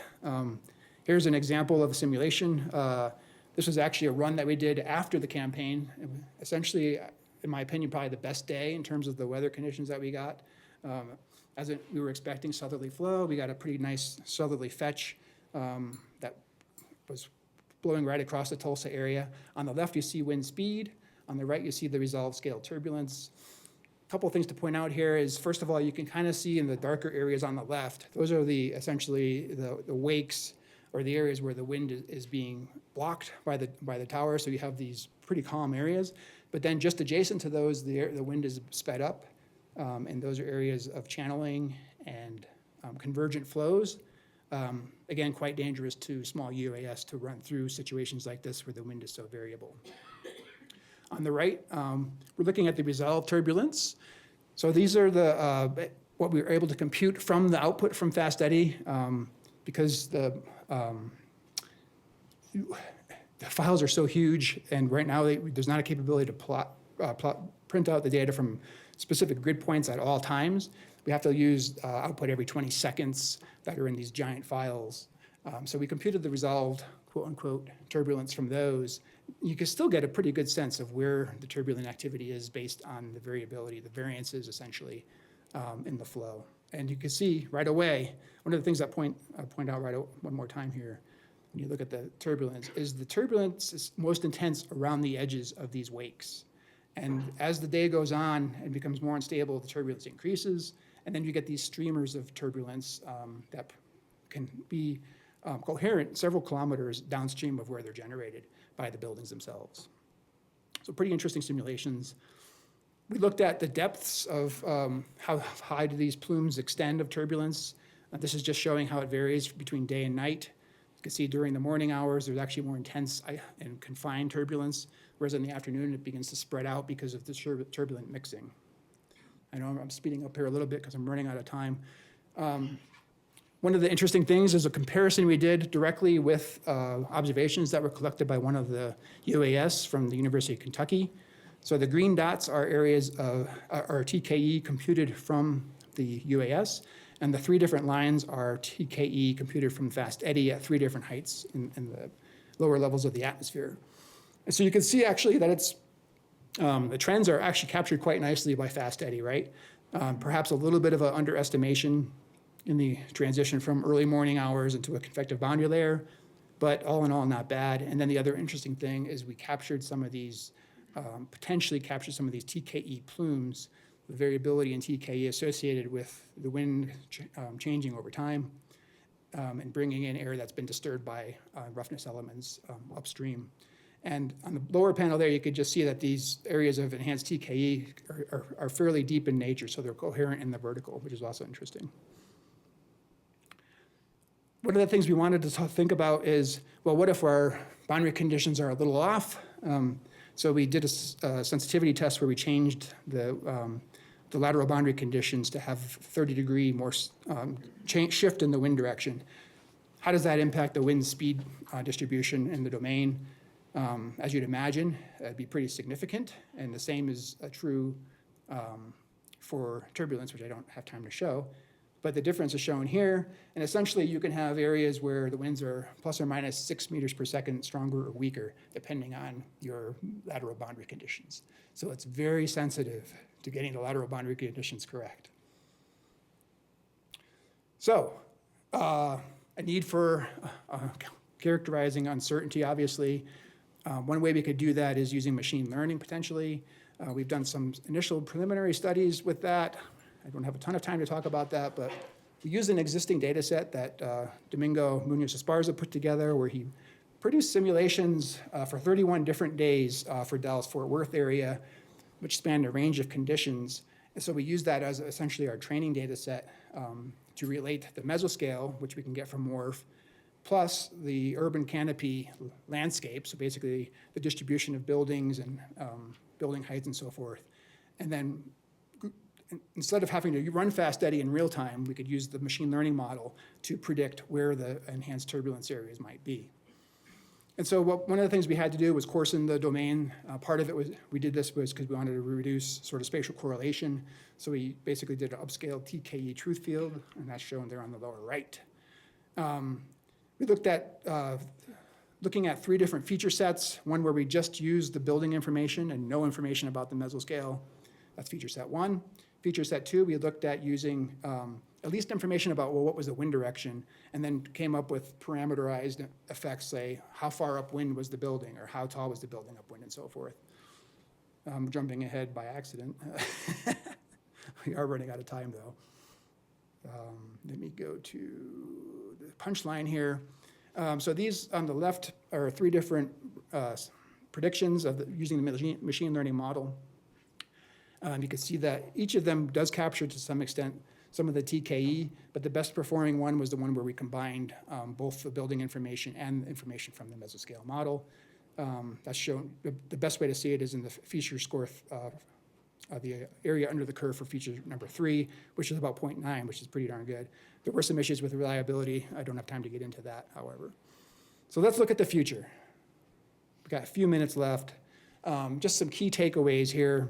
here's an example of a simulation. This was actually a run that we did after the campaign. Essentially, in my opinion, probably the best day in terms of the weather conditions that we got. We were expecting southerly flow. We got a pretty nice southerly fetch that was blowing right across the Tulsa area. On the left, you see wind speed. On the right, you see the resolved scale turbulence. A couple of things to point out here is, first of all, you can kind of see in the darker areas on the left, those are essentially the wakes or the areas where the wind is being blocked by the tower. So you have these pretty calm areas. But then just adjacent to those, the wind is sped up, and those are areas of channeling and convergent flows. Again, quite dangerous to small UAS to run through situations like this where the wind is so variable. On the right, we're looking at the resolved turbulence. So these are what we were able to compute from the output from FastEddy, because the files are so huge, and right now there's not a capability to print out the data from specific grid points at all times. We have to use output every 20 seconds that are in these giant files. So we computed the resolved, quote unquote, turbulence from those. You can still get a pretty good sense of where the turbulent activity is based on the variability, the variances essentially in the flow. And you can see right away, one of the things that I'll point out one more time here, when you look at the turbulence, is the turbulence is most intense around the edges of these wakes. And as the day goes on and becomes more unstable, the turbulence increases, and then you get these streamers of turbulence that can be coherent several kilometers downstream of where they're generated by the buildings themselves. So pretty interesting simulations. We looked at the depths of how high do these plumes extend of turbulence. This is just showing how it varies between day and night. You can see during the morning hours, there's actually more intense and confined turbulence, whereas in the afternoon, it begins to spread out because of the turbulent mixing. I know I'm speeding up here a little bit because I'm running out of time. One of the interesting things is a comparison we did directly with observations that were collected by one of the UAS from the University of Kentucky. So the green dots are areas of TKE computed from the UAS, and the three different lines are TKE computed from FastEddy at three different heights in the lower levels of the atmosphere. And so you can see actually that the trends are actually captured quite nicely by FastEddy, right? Perhaps a little bit of an underestimation in the transition from early morning hours into a convective boundary layer, but all in all, not bad. And then the other interesting thing is we captured some of these, potentially captured some of these TKE plumes, the variability in TKE associated with the wind changing over time, and bringing in air that's been disturbed by roughness elements upstream. And on the lower panel there, you could just see that these areas of enhanced TKE are fairly deep in nature, so they're coherent in the vertical, which is also interesting. One of the things we wanted to think about is, well, what if our boundary conditions are a little off? So we did a sensitivity test where we changed the lateral boundary conditions to have 30-degree more shift in the wind direction. How does that impact the wind speed distribution in the domain? As you'd imagine, it'd be pretty significant, and the same is true for turbulence, which I don't have time to show. But the difference is shown here, and essentially you can have areas where the winds are plus or minus 6 meters per second stronger or weaker, depending on your lateral boundary conditions. So it's very sensitive to getting the lateral boundary conditions correct. So a need for characterizing uncertainty, obviously. One way we could do that is using machine learning, potentially. We've done some initial preliminary studies with that. I don't have a ton of time to talk about that, but we used an existing data set that Domingo Munoz-Esparza put together where he produced simulations for 31 different days for Dallas-Fort Worth area, which spanned a range of conditions. And so we used that as essentially our training data set to relate the mesoscale, which we can get from WRF, plus the urban canopy landscape, so basically the distribution of buildings and building heights and so forth. And then instead of having to run FastEddy in real time, we could use the machine learning model to predict where the enhanced turbulence areas might be. And so one of the things we had to do was coarsen the domain. Part of it was, we did this was because we wanted to reduce sort of spatial correlation. So we basically did an upscale TKE truth field, and that's shown there on the lower right. We looked at looking at 3 different feature sets, one where we just used the building information and no information about the mesoscale. That's feature set 1. Feature set 2, we looked at using at least information about, well, what was the wind direction, and then came up with parameterized effects, say, how far upwind was the building, or how tall was the building upwind, and so forth. I'm jumping ahead by accident. We are running out of time, though. Let me go to the punchline here. So these on the left are 3 different predictions of using the machine learning model. You can see that each of them does capture to some extent some of the TKE, but the best performing one was the one where we combined both the building information and information from the mesoscale model. That's shown, the best way to see it is in the feature score, the area under the curve for feature number 3, which is about 0.9, which is pretty darn good. There were some issues with reliability. I don't have time to get into that, however. So let's look at the future. We've got a few minutes left. Just some key takeaways here.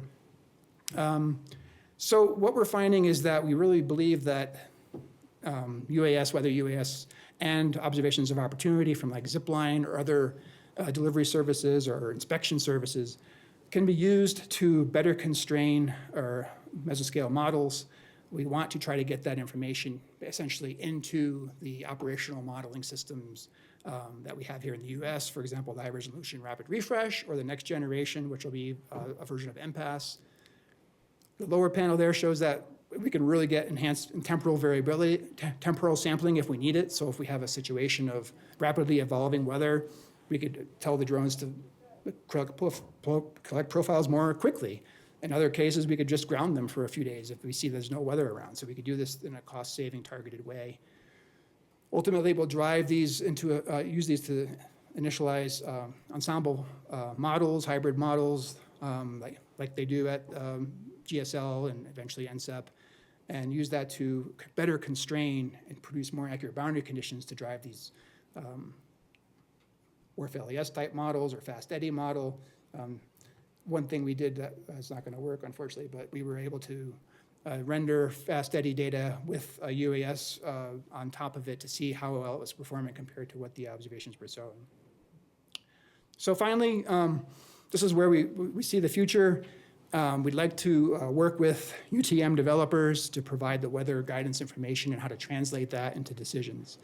So what we're finding is that we really believe that UAS, weather UAS, and observations of opportunity from like zipline or other delivery services or inspection services can be used to better constrain our mesoscale models. We want to try to get that information essentially into the operational modeling systems that we have here in the US, for example, the high resolution rapid refresh, or the next generation, which will be a version of MPAS. The lower panel there shows that we can really get enhanced temporal variability, temporal sampling if we need it. So if we have a situation of rapidly evolving weather, we could tell the drones to collect profiles more quickly. In other cases, we could just ground them for a few days if we see there's no weather around. So we could do this in a cost-saving, targeted way. Ultimately, we'll drive these into, use these to initialize ensemble models, hybrid models, like they do at GSL and eventually NCEP, and use that to better constrain and produce more accurate boundary conditions to drive these WRF-LES type models or FastEddy model. One thing we did that is not going to work, unfortunately, but we were able to render FastEddy data with a UAS on top of it to see how well it was performing compared to what the observations were showing. So finally, this is where we see the future. We'd like to work with UTM developers to provide the weather guidance information and how to translate that into decisions.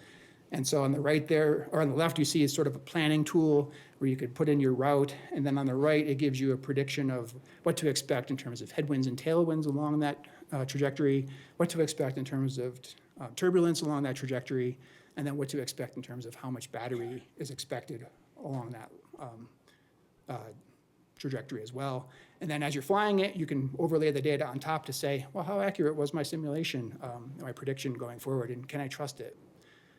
And so on the right there, or on the left, you see is sort of a planning tool where you could put in your route, and then on the right, it gives you a prediction of what to expect in terms of headwinds and tailwinds along that trajectory, what to expect in terms of turbulence along that trajectory, and then what to expect in terms of how much battery is expected along that trajectory as well. And then as you're flying it, you can overlay the data on top to say, well, how accurate was my simulation, my prediction going forward, and can I trust it?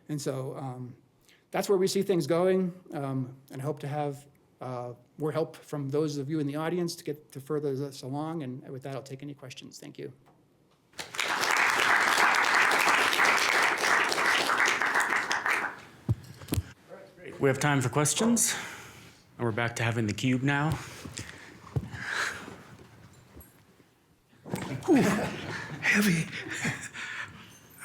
And so that's where we see things going, and hope to have more help from those of you in the audience to get to further this along. And with that, I'll take any questions. Thank you. We have time for questions. And we're back to having the cube now. Ooh, heavy.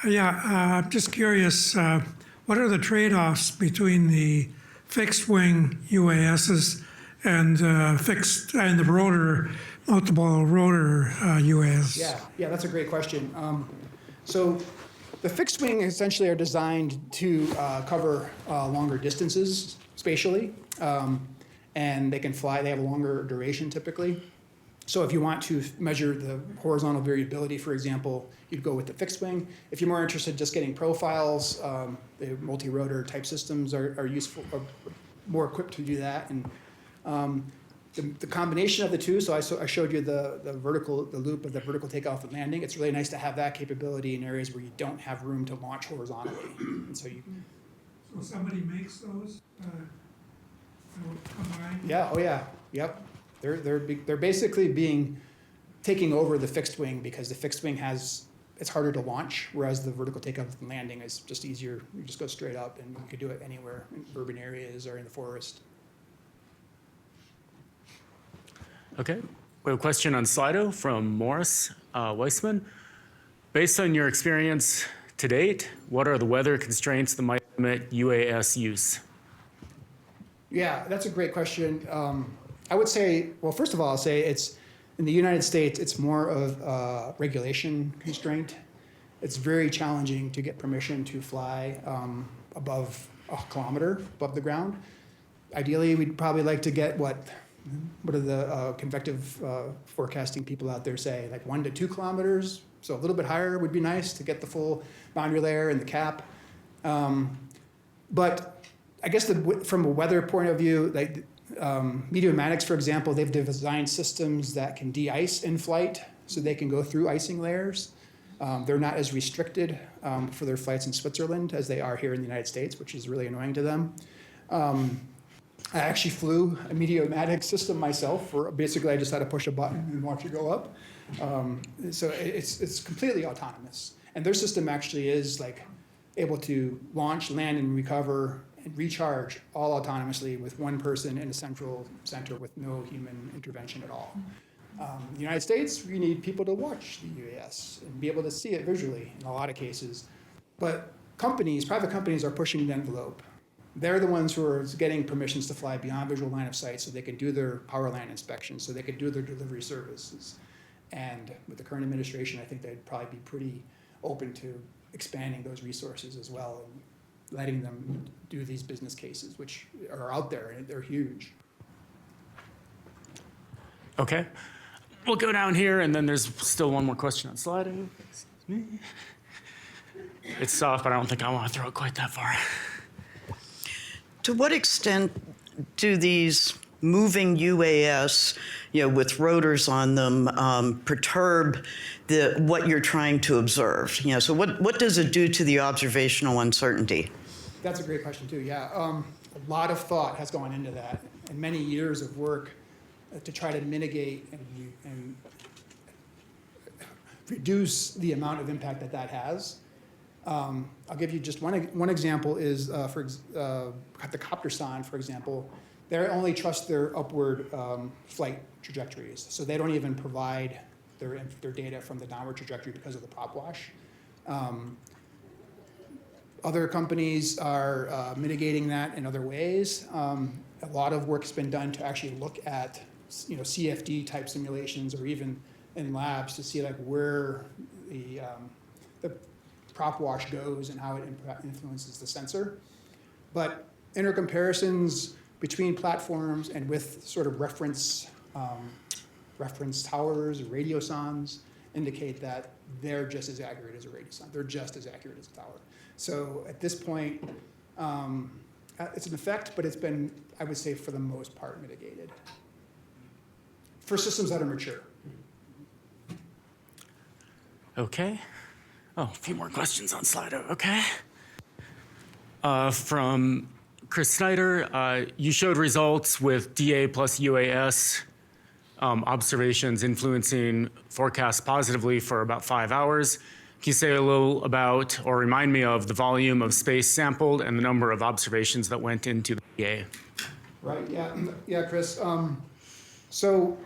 I'm just curious, what are the trade-offs between the fixed-wing UASs and the rotor, multiple rotor UAS? Yeah, that's a great question. So the fixed wing essentially are designed to cover longer distances spatially, and they can fly. They have a longer duration typically. So if you want to measure the horizontal variability, for example, you'd go with the fixed wing. If you're more interested in just getting profiles, the multi-rotor type systems are useful, are more equipped to do that. And the combination of the two, so I showed you the loop of the vertical takeoff and landing. It's really nice to have that capability in areas where you don't have room to launch horizontally. And so you. So somebody makes those combined? Yeah. Oh yeah. Yep. They're basically taking over the fixed wing because the fixed wing it's harder to launch, whereas the vertical takeoff and landing is just easier. You just go straight up, and you can do it anywhere in urban areas or in the forest. Okay, we have a question on Slido from Morris Weissman. Based on your experience to date, what are the weather constraints that might limit UAS use? Yeah, that's a great question. I would say, well, first of all, I'll say it's in the United States, it's more of a regulation constraint. It's very challenging to get permission to fly above a kilometer above the ground. Ideally, we'd probably like to get what are the convective forecasting people out there say, like 1 to 2 kilometers. So a little bit higher would be nice to get the full boundary layer and the cap. But I guess from a weather point of view, like Meteomatics, for example, they've designed systems that can de-ice in flight, so they can go through icing layers. They're not as restricted for their flights in Switzerland as they are here in the United States, which is really annoying to them. I actually flew a Meteomatics system myself, where basically I just had to push a button and watch it go up. So it's completely autonomous. And their system actually is like able to launch, land, and recover and recharge all autonomously with one person in a central center with no human intervention at all. In the United States, we need people to watch the UAS and be able to see it visually in a lot of cases. But private companies are pushing the envelope. They're the ones who are getting permissions to fly beyond visual line of sight so they can do their power line inspections, so they can do their delivery services. And with the current administration, I think they'd probably be pretty open to expanding those resources as well and letting them do these business cases, which are out there and they're huge. Okay, we'll go down here, and then there's still one more question on Slido. Excuse me. It's soft, but I don't think I want to throw it quite that far. To what extent do these moving UAS, with rotors on them, perturb what you're trying to observe? So what does it do to the observational uncertainty? That's a great question too, yeah. A lot of thought has gone into that and many years of work to try to mitigate and reduce the amount of impact that has. I'll give you just one example is the Copterson, for example. They only trust their upward flight trajectories, so they don't even provide their data from the downward trajectory because of the prop wash. Other companies are mitigating that in other ways. A lot of work has been done to actually look at CFD type simulations, or even in labs to see like where the prop wash goes and how it influences the sensor. But intercomparisons between platforms and with sort of reference towers or radiosondes indicate that they're just as accurate as a radiosonde. They're just as accurate as a tower. So at this point, it's an effect, but it's been, I would say, for the most part, mitigated for systems that are mature. Okay. Oh, a few more questions on Slido. Okay. From Chris Snyder, you showed results with DA plus UAS observations influencing forecasts positively for about 5 hours. Can you say a little about, or remind me of, the volume of space sampled and the number of observations that went into the DA? Right. Yeah, Chris. So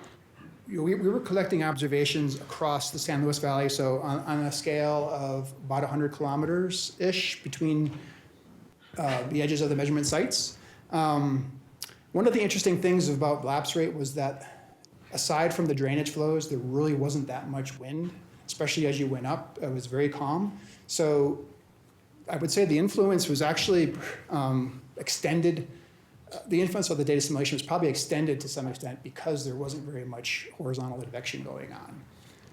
we were collecting observations across the San Luis Valley, so on a scale of about 100 kilometers-ish between the edges of the measurement sites. One of the interesting things about lapse rate was that aside from the drainage flows, there really wasn't that much wind, especially as you went up. It was very calm. So I would say the influence was actually extended the influence of the data simulation was probably extended to some extent because there wasn't very much horizontal advection going on.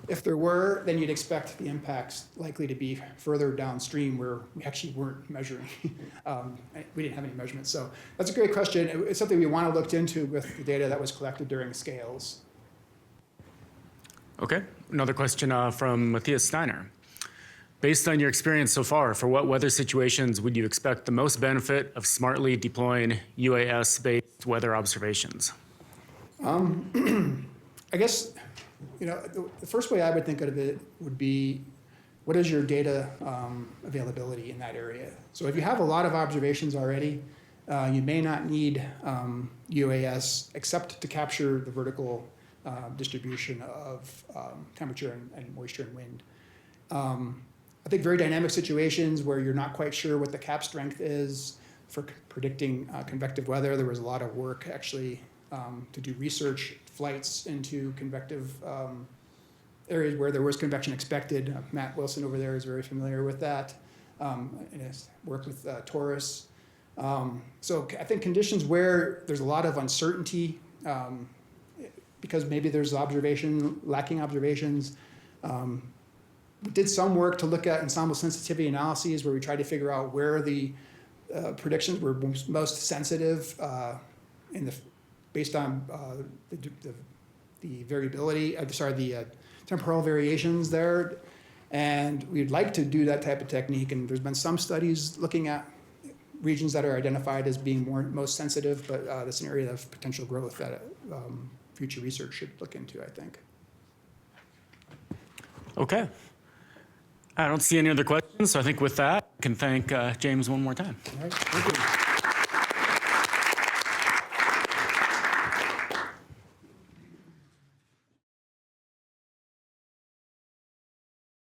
If there were, then you'd expect the impacts likely to be further downstream where we actually weren't measuring. We didn't have any measurements. So that's a great question. It's something we want to look into with the data that was collected during scales. Okay, another question from Matthias Steiner. Based on your experience so far, for what weather situations would you expect the most benefit of smartly deploying UAS-based weather observations? I guess, the first way I would think of it would be, what is your data availability in that area? So if you have a lot of observations already, you may not need UAS except to capture the vertical distribution of temperature and moisture and wind. I think very dynamic situations where you're not quite sure what the cap strength is for predicting convective weather. There was a lot of work actually to do research flights into convective areas where there was convection expected. Matt Wilson over there is very familiar with that in his work with Taurus. So I think conditions where there's a lot of uncertainty because maybe there's lacking observations. We did some work to look at ensemble sensitivity analyses where we tried to figure out where the predictions were most sensitive based on the variability, the temporal variations there. And we'd like to do that type of technique. And there's been some studies looking at regions that are identified as being most sensitive, but that's an area of potential growth that future research should look into, I think. Okay. I don't see any other questions, so I think with that, I can thank James one more time. All right, thank you.